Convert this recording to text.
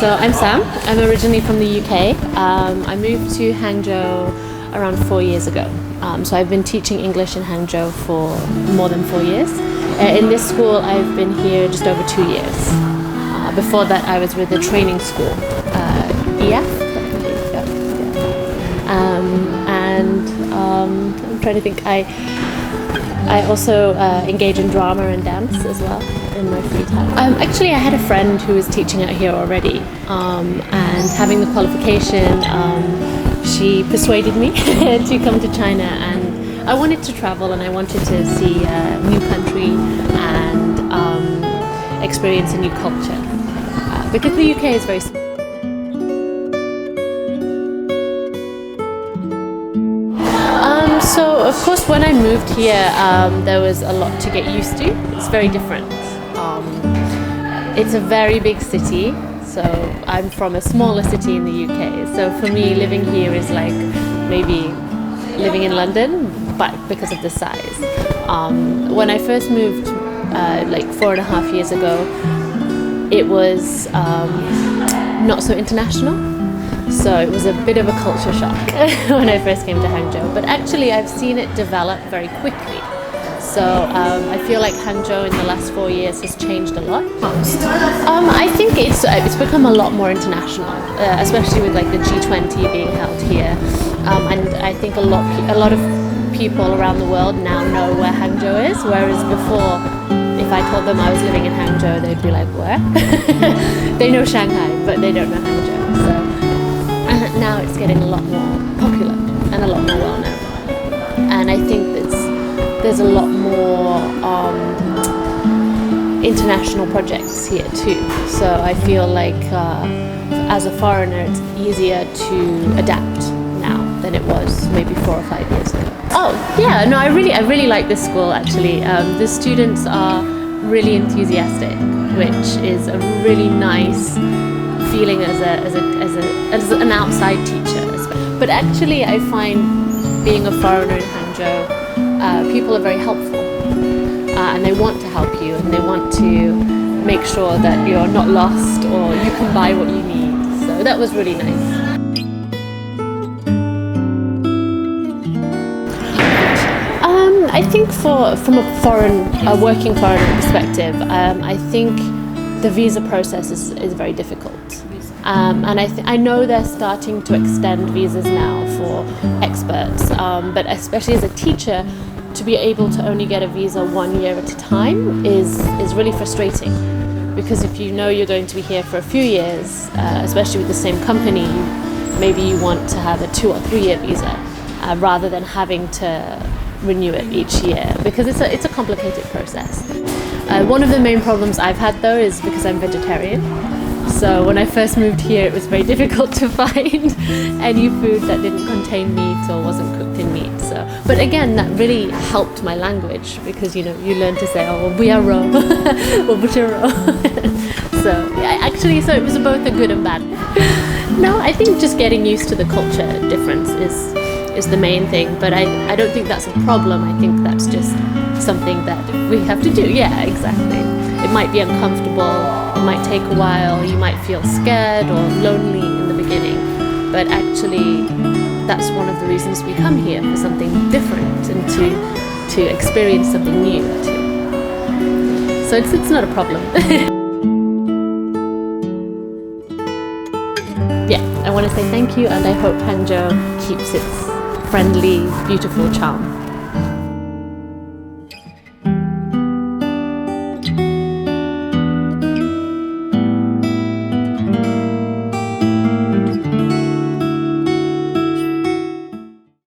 So I'm Sam. I'm originally from the UK. I moved to Hangzhou around 4 years ago. So I've been teaching English in Hangzhou for more than 4 years. In this school, I've been here just over 2 years. Before that, I was with a training school, EF. I'm trying to think. I also engage in drama and dance as well in my free time. Actually, I had a friend who was teaching out here already, and having the qualification, she persuaded me to come to China, and I wanted to travel and I wanted to see a new country and experience a new culture, because the UK is very small. So of course when I moved here there was a lot to get used to. It's very different. It's a very big city, so I'm from a smaller city in the UK, so for me living here is like maybe living in London, but because of the size. When I first moved like 4.5 years ago, it was not so international. So it was a bit of a culture shock when I first came to Hangzhou, but actually I've seen it develop very quickly. So I feel like Hangzhou in the last 4 years has changed a lot. I think it's become a lot more international, especially with like the G20 being held here, and I think a lot of people around the world now know where Hangzhou is, whereas before, if I told them I was living in Hangzhou, they'd be like, where? They know Shanghai, but they don't know Hangzhou. So now it's getting a lot more popular and a lot more well-known, and I think there's a lot more international projects here too, so I feel like as a foreigner it's easier to adapt now than it was maybe 4 or 5 years ago. Oh yeah, no, I really like this school actually. The students are really enthusiastic, which is a really nice feeling as an outside teacher. But actually I find being a foreigner in Hangzhou, people are very helpful, and they want to help you, and they want to make sure that you're not lost or you can buy what you need. So that was really nice. I think from a working foreigner perspective, I think the visa process is very difficult. And I know they're starting to extend visas now for experts, but especially as a teacher, to be able to only get a visa 1 year at a time is really frustrating, because if you know you're going to be here for a few years, especially with the same company, maybe you want to have a 2 or 3 year visa rather than having to renew it each year, because it's a complicated process. One of the main problems I've had though is because I'm vegetarian. So when I first moved here, it was very difficult to find any food that didn't contain meat or wasn't cooked in meat. So, but again, that really helped my language, because you learn to say, oh, 我不要肉, 我不吃肉. So actually, so it was both a good and bad. No, I think just getting used to the culture difference is the main thing. But I don't think that's a problem. I think that's just something that we have to do. Yeah, exactly. It might be uncomfortable, it might take a while, you might feel scared or lonely in the beginning, but actually that's one of the reasons we come here, for something different and to experience something new too. So it's not a problem. Yeah, I want to say thank you, and I hope Hangzhou keeps its friendly, beautiful charm.